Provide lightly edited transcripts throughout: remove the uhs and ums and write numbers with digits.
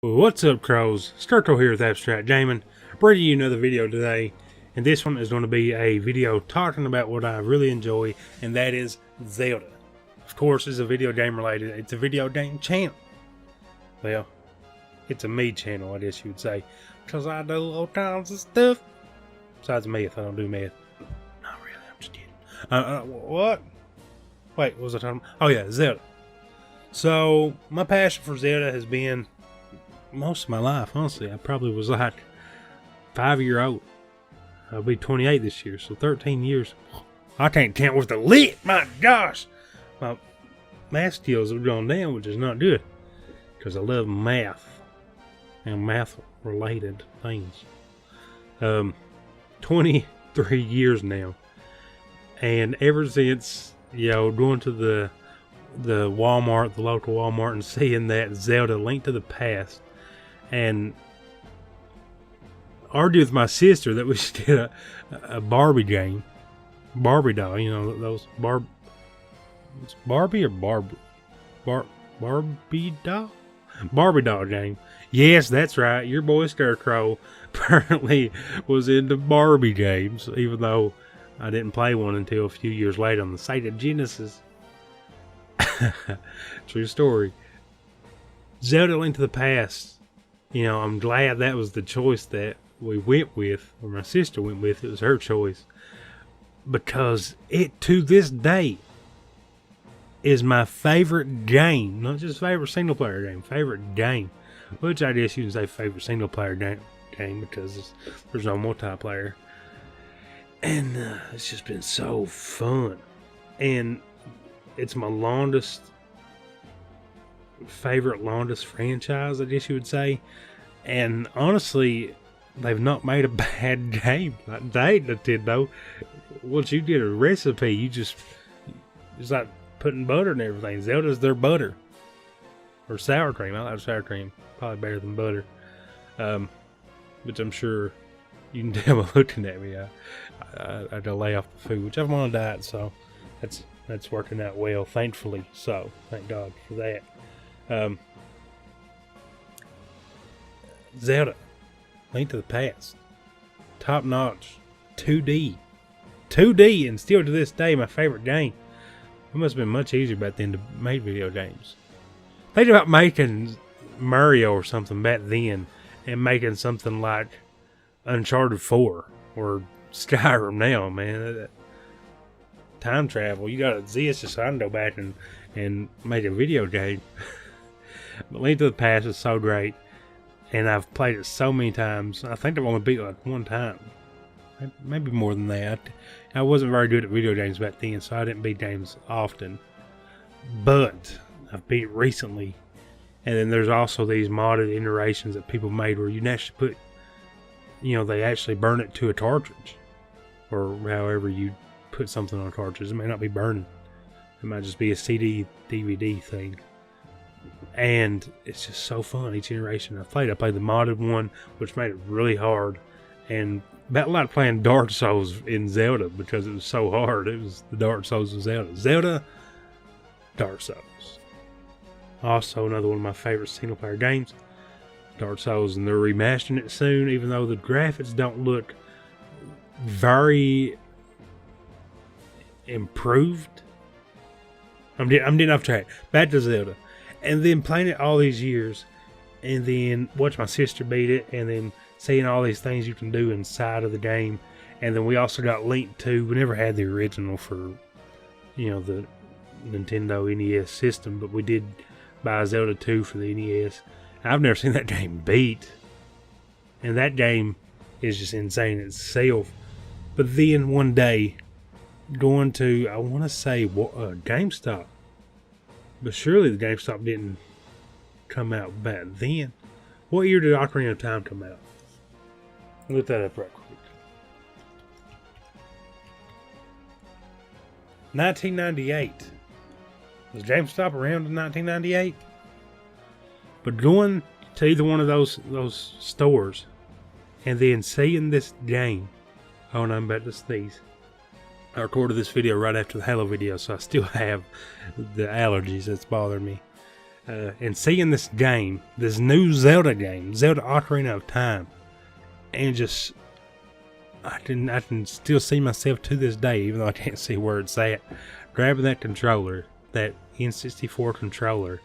What's up, crows? Sturco here with Abstract Gaming, bringing you another video today, and this one is going to be a video talking about what I really enjoy, and that is Zelda. Of course, it's a video game related. It's a video game channel. Well, it's a me channel, I guess you would say, because I do all kinds of stuff. Besides meth, I don't do meth. Not really, I'm just kidding. What? Wait, what was I talking about? Oh yeah, Zelda. So, my passion for Zelda has been most of my life, honestly. I probably was like 5-year-old. I'll be 28 this year, so 13 years. I can't count with the lit, my gosh! My math skills have gone down, which is not good, because I love math and math-related things. 23 years now, and ever since, going to the Walmart, the local Walmart, and seeing that Zelda Link to the Past, and argued with my sister that we should get a Barbie game, Barbie doll. Those it's Barbie or Barbie doll, Barbie doll game. Yes, that's right. Your boy Scarecrow apparently was into Barbie games, even though I didn't play one until a few years later on the Sega Genesis. True story. Zelda Link to the Past. I'm glad that was the choice that we went with, or my sister went with. It was her choice, because it, to this day, is my favorite game. Not just favorite single player game, favorite game. Which I guess you can say favorite single player game because there's no multiplayer. And it's just been so fun. And it's my longest franchise, I guess you would say. And honestly, they've not made a bad game. Like they did, though. Once you get a recipe, it's like putting butter and everything. Zelda's their butter. Or sour cream. I like sour cream. Probably better than butter. Which I'm sure you can tell by looking at me. I do lay off the food, which I'm on a diet, so that's working out well, thankfully. So, thank God for that. Zelda, Link to the Past, top notch, 2D, and still to this day my favorite game. It must have been much easier back then to make video games. Think about making Mario or something back then, and making something like Uncharted 4 or Skyrim now, man. Time travel, you gotta exist just so I can go back and make a video game. But Link to the Past is so great, and I've played it so many times. I think I've only beat it like one time, maybe more than that. I wasn't very good at video games back then, so I didn't beat games often. But I've beat it recently, and then there's also these modded iterations that people made where you can actually put, they actually burn it to a cartridge, or however you put something on a cartridge. It may not be burning. It might just be a CD, DVD thing. And it's just so fun, each iteration I played the modded one, which made it really hard. And about like playing Dark Souls in Zelda, because it was so hard. It was the Dark Souls of Zelda. Zelda, Dark Souls. Also another one of my favorite single player games, Dark Souls, and they're remastering it soon, even though the graphics don't look very improved. I'm getting off track. Back to Zelda. And then playing it all these years, and then watch my sister beat it, and then seeing all these things you can do inside of the game. And then we also got Link 2. We never had the original for, the Nintendo NES system, but we did buy Zelda 2 for the NES. I've never seen that game beat. And that game is just insane itself. But then one day, going to, I want to say, GameStop. But surely the GameStop didn't come out back then. What year did Ocarina of Time come out? Look that up right quick. 1998. Was GameStop around in 1998? But going to either one of those stores and then seeing this game. Oh, and I'm about to sneeze. I recorded this video right after the Halo video, so I still have the allergies that's bothering me. and seeing this game, this new Zelda game, Zelda Ocarina of Time, and just I can still see myself to this day, even though I can't see where it's at, grabbing that controller, that N64 controller,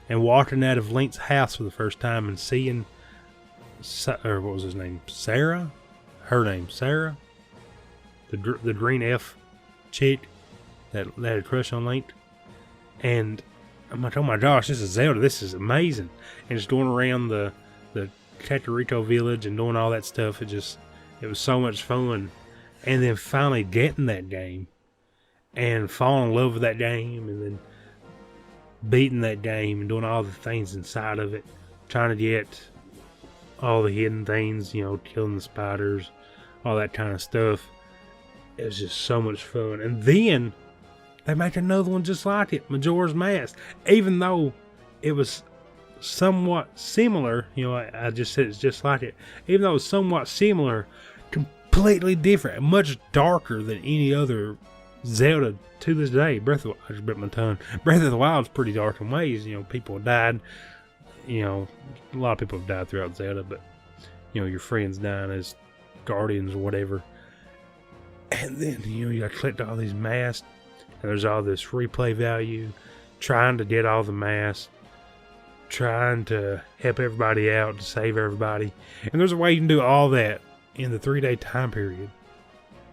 and walking out of Link's house for the first time and seeing, or what was his name, Sarah? Her name, Sarah? The green F chick that had a crush on Link. And I'm like, oh my gosh, this is Zelda, this is amazing. And just going around the Kakariko village and doing all that stuff, it was so much fun. And then finally getting that game and falling in love with that game, and then beating that game and doing all the things inside of it, trying to get all the hidden things, killing the spiders, all that kind of stuff. It was just so much fun. And then they make another one just like it, Majora's Mask. Even though it was somewhat similar, I just said it's just like it. Even though it was somewhat similar, completely different, much darker than any other Zelda to this day. I just bit my tongue. Breath of the Wild is pretty dark in ways. People died. A lot of people have died throughout Zelda, but your friends dying as guardians or whatever. And then you gotta collect all these masks, and there's all this replay value, trying to get all the masks, trying to help everybody out, to save everybody. And there's a way you can do all that in the 3-day time period,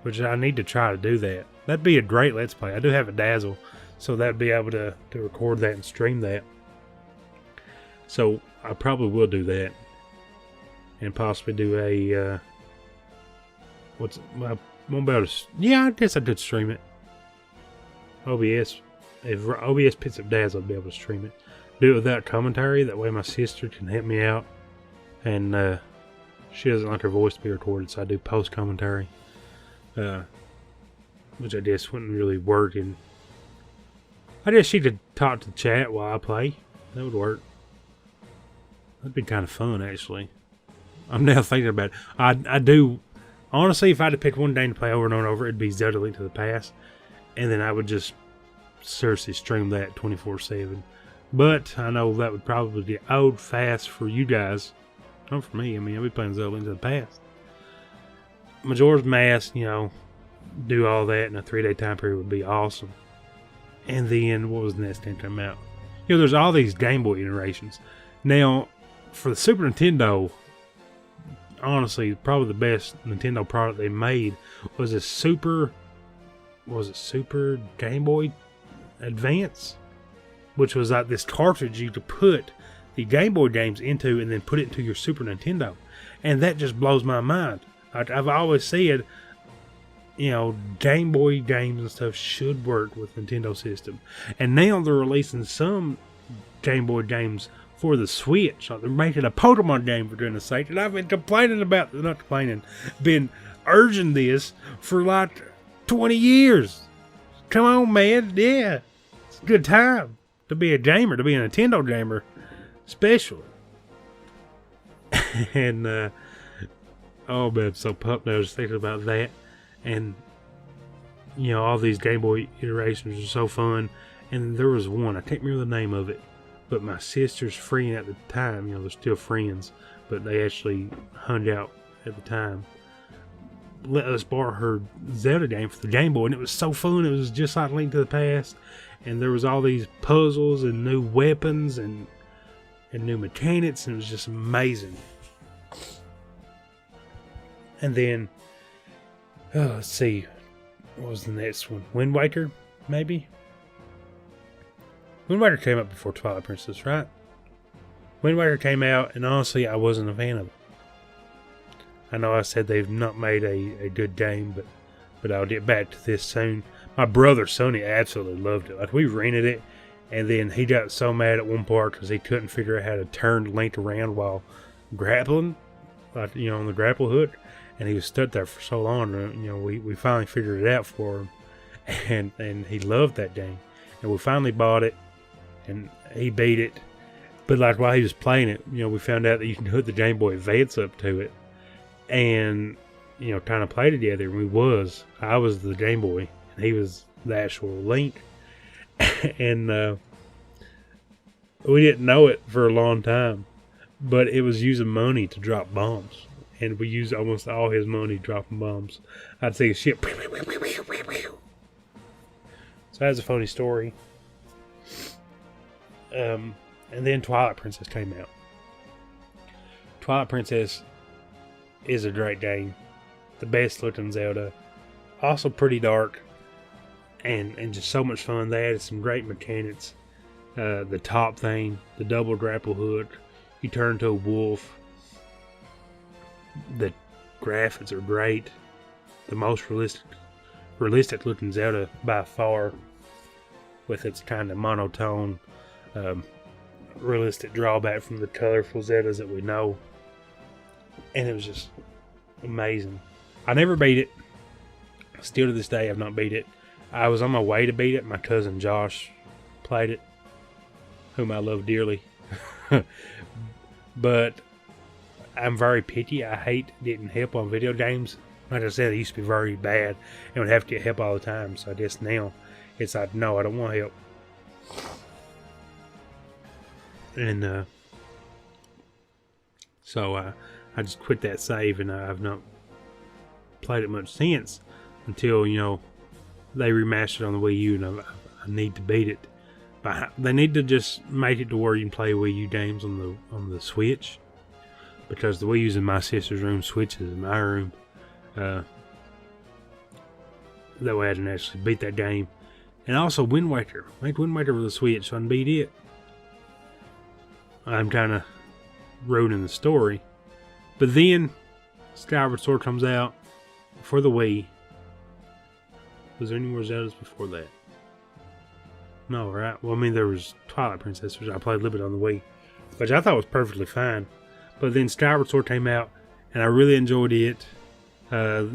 which I need to try to do that. That'd be a great Let's Play. I do have a Dazzle, so that'd be able to record that and stream that. So I probably will do that, and possibly do a yeah, I guess I could stream it. OBS, if OBS picks up Dazzle, I'll be able to stream it. Do it without commentary. That way my sister can help me out, and she doesn't like her voice to be recorded, so I do post commentary, which I guess wouldn't really work. And I guess she could talk to chat while I play. That would work. That'd be kind of fun, actually. I'm now thinking about it. I do, honestly, if I had to pick one game to play over and over, it'd be Zelda Link to the Past. And then I would just seriously stream that 24/7. But I know that would probably be old fast for you guys. Not for me. I mean, I'll be playing Zelda Link to the Past. Majora's Mask, do all that in a 3-day time period would be awesome. And then, what was the next thing to come out? There's all these Game Boy iterations. Now, for the Super Nintendo, honestly, probably the best Nintendo product they made was a Super Game Boy Advance? Which was like this cartridge you could put the Game Boy games into and then put it into your Super Nintendo. And that just blows my mind. I've always said, Game Boy games and stuff should work with Nintendo system. And now they're releasing some Game Boy games for the Switch. They're making a Pokemon game, for goodness sake. And I've been been urging this for like 20 years. Come on, man. Yeah. It's a good time to be a gamer, to be a Nintendo gamer, especially. And, oh man, I'm so pumped now just thinking about that. And, all these Game Boy iterations are so fun. And there was one, I can't remember the name of it, but my sister's friend at the time, they're still friends, but they actually hung out at the time, let us borrow her Zelda game for the Game Boy, and it was so fun. It was just like Link to the Past, and there was all these puzzles and new weapons and new mechanics, and it was just amazing. And then, let's see, what was the next one? Wind Waker, maybe? Wind Waker came out before Twilight Princess, right? Wind Waker came out, and honestly, I wasn't a fan of it. I know I said they've not made a good game, but I'll get back to this soon. My brother, Sonny, absolutely loved it. Like, we rented it, and then he got so mad at one part because he couldn't figure out how to turn Link around while grappling, like, on the grapple hook. And he was stuck there for so long, we finally figured it out for him. And he loved that game. And we finally bought it, and he beat it. But like while he was playing it, we found out that you can hook the Game Boy Advance up to it. And, kind of play together. And I was the Game Boy, and he was the actual Link. And We didn't know it for a long time, but it was using money to drop bombs. And we used almost all his money dropping bombs. I'd take a ship. So that's a funny story. And then Twilight Princess came out. Twilight Princess is a great game. The best looking Zelda. Also pretty dark. And just so much fun. They added some great mechanics. The top thing, the double grapple hook. You turn into a wolf. The graphics are great. The most realistic looking Zelda by far, with its kind of monotone, realistic drawback from the colorful Zeldas that we know. And it was just amazing. I never beat it. Still to this day, I've not beat it. I was on my way to beat it. My cousin Josh played it, whom I love dearly. But I'm very picky. I hate getting help on video games. Like I said, I used to be very bad and would have to get help all the time. So I guess now it's like, no, I don't want help. And so I just quit that save, and I've not played it much since until, they remastered on the Wii U, and I need to beat it. But they need to just make it to where you can play Wii U games on the Switch, because the Wii U's in my sister's room, Switch is in my room. That way I can actually beat that game. And also Wind Waker. Make Wind Waker with the Switch so I can beat it. I'm kind of ruining the story. But then Skyward Sword comes out for the Wii. Was there any more Zeldas before that? No, right? Well, I mean, there was Twilight Princess, which I played a little bit on the Wii, which I thought was perfectly fine. But then Skyward Sword came out, and I really enjoyed it. The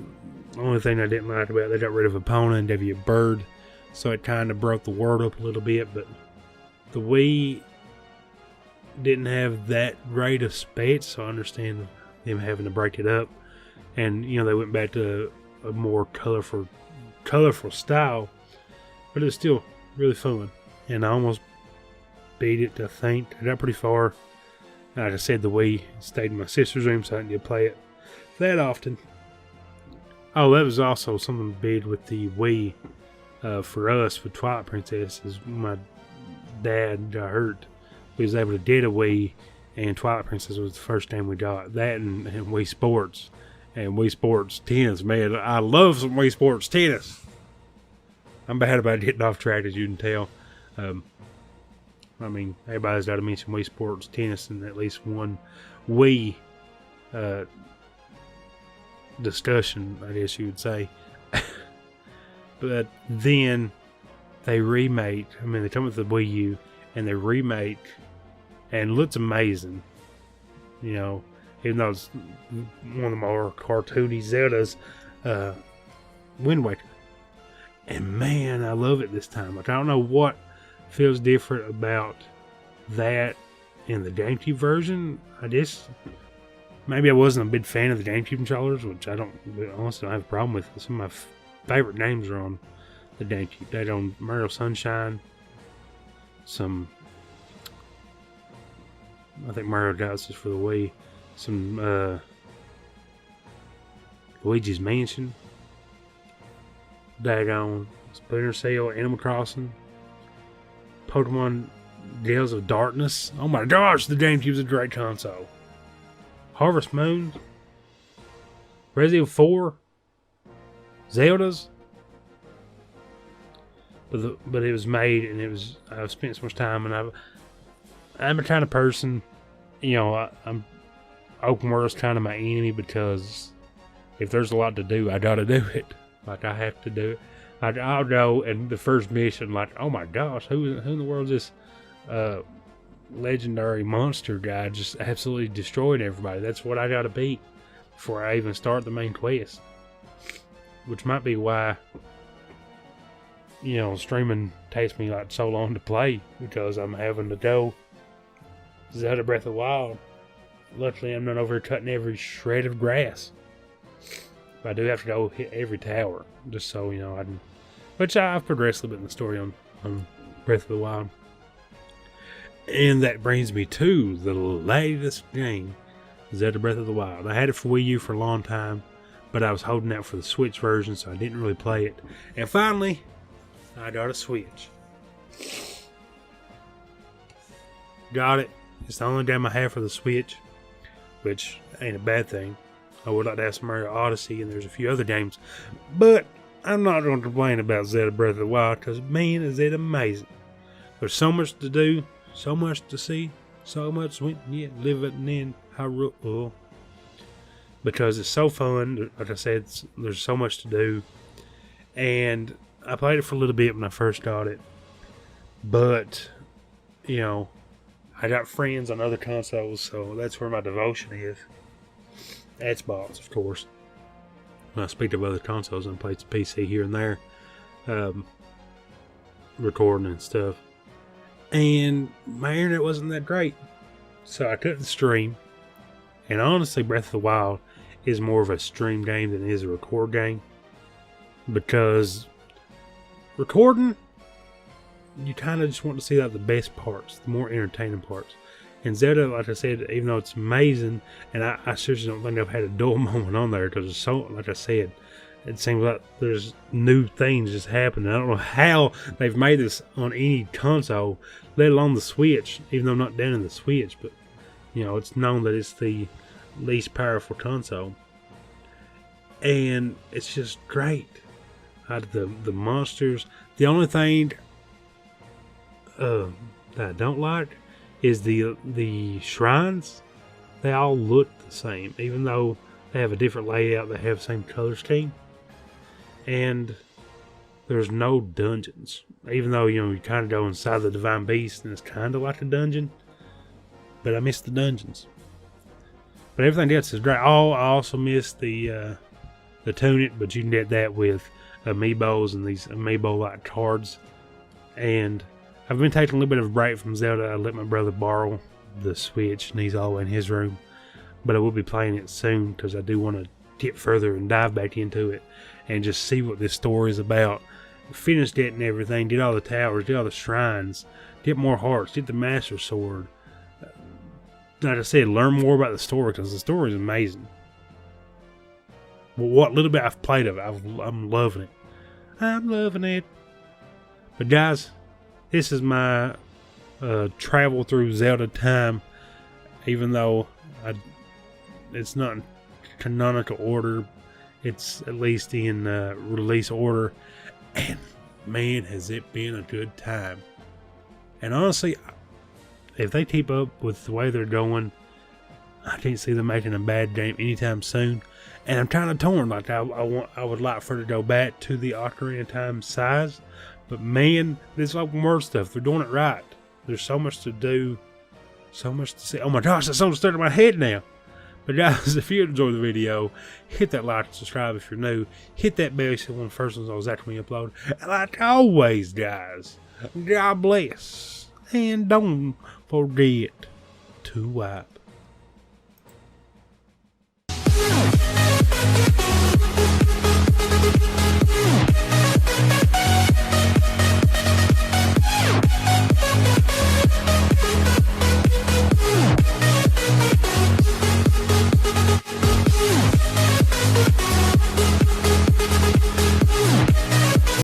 only thing I didn't like about it, they got rid of Epona and gave you a bird, so it kind of broke the world up a little bit. But the Wii didn't have that great of specs, so I understand them having to break it up. And they went back to a more colorful style, but it was still really fun. And I almost beat it. I think I got pretty far. Like I said, the Wii stayed in my sister's room, so I didn't get to play it that often. Oh, that was also something big with the Wii for us with Twilight Princess. Is my dad got hurt. We was able to get a Wii, and Twilight Princess was the first game we got. That and Wii Sports. And Wii Sports tennis, man. I love some Wii Sports tennis. I'm bad about getting off track, as you can tell. I mean, everybody's got to mention Wii Sports tennis in at least one Wii discussion, I guess you would say. But then they remake. I mean, they come with the Wii U, and they remake, and it looks amazing. Even though it's one of the more cartoony Zeldas, Wind Waker. And man, I love it this time. Like, I don't know what feels different about that and the GameCube version. I guess maybe I wasn't a big fan of the GameCube controllers, which I honestly don't have a problem with. Some of my favorite games are on the GameCube. They on Mario Sunshine. I think Mario Galaxy is for the Wii. Some Luigi's Mansion, Dagon, Splinter Cell, Animal Crossing, Pokemon Gales of Darkness. Oh my gosh, the GameCube's a great console. Harvest Moon, Resident Evil 4, Zeldas. But it was made, and I've spent so much time, and I'm a kind of person, I'm open world's kind of my enemy, because if there's a lot to do, I gotta do it. Like, I have to do it. I'll go, and the first mission, like, oh my gosh, who in the world is this legendary monster guy just absolutely destroyed everybody? That's what I gotta beat before I even start the main quest. Which might be why, streaming takes me like so long to play, because I'm having to go Zelda Breath of the Wild. Luckily, I'm not over here cutting every shred of grass. But I do have to go hit every tower, just so, I can... Which I've progressed a little bit in the story on Breath of the Wild. And that brings me to the latest game, Zelda Breath of the Wild. I had it for Wii U for a long time, but I was holding out for the Switch version, so I didn't really play it. And finally, I got a Switch. Got it. It's the only game I have for the Switch, which ain't a bad thing. I would like to have some Mario Odyssey, and there's a few other games. But I'm not going to complain about Zelda Breath of the Wild, because man, is it amazing. There's so much to do, so much to see, so much living in Hyrule. Because it's so fun. Like I said, there's so much to do. And I played it for a little bit when I first got it. But, you know, I got friends on other consoles, so that's where my devotion is. Xbox, of course. When I speak of other consoles, I play PC here and there, recording and stuff. And my internet wasn't that great, so I couldn't stream. And honestly, Breath of the Wild is more of a stream game than it is a record game, because recording, you kind of just want to see like the best parts, the more entertaining parts. And Zelda, like I said, even though it's amazing, and I seriously don't think I've had a dull moment on there, because it's so, like I said, it seems like there's new things just happening. I don't know how they've made this on any console, let alone the Switch, even though I'm not down in the Switch, but, you know, it's known that it's the least powerful console. And it's just great. The monsters. The only thing that I don't like is the shrines. They all look the same, even though they have a different layout. They have the same color scheme, and there's no dungeons. Even though, you know, you kind of go inside the Divine Beast, and it's kind of like a dungeon, but I miss the dungeons. But everything else is great. Oh, I also miss the tunic, but you can get that with amiibos and these amiibo-like cards. And I've been taking a little bit of a break from Zelda. I let my brother borrow the Switch, and he's all the way in his room. But I will be playing it soon, because I do want to get further and dive back into it and just see what this story is about. Finished it and everything, did all the towers, did all the shrines, get more hearts, get the Master Sword. Like I said, learn more about the story, because the story is amazing. Well, what little bit I've played of it, I'm loving it. I'm loving it. But guys, this is my travel through Zelda time, even though it's not in canonical order. It's at least in release order. And man, has it been a good time. And honestly, if they keep up with the way they're going, I can't see them making a bad game anytime soon. And I'm kind of torn. Like I would like for it to go back to the Ocarina of Time size. But man, this open world stuff, they're doing it right. There's so much to do, so much to see. Oh my gosh, that's so stuck in my head now. But guys, if you enjoyed the video, hit that like and subscribe if you're new. Hit that bell so one of the first ones always after we upload. And like always, guys, God bless. And don't forget to wipe.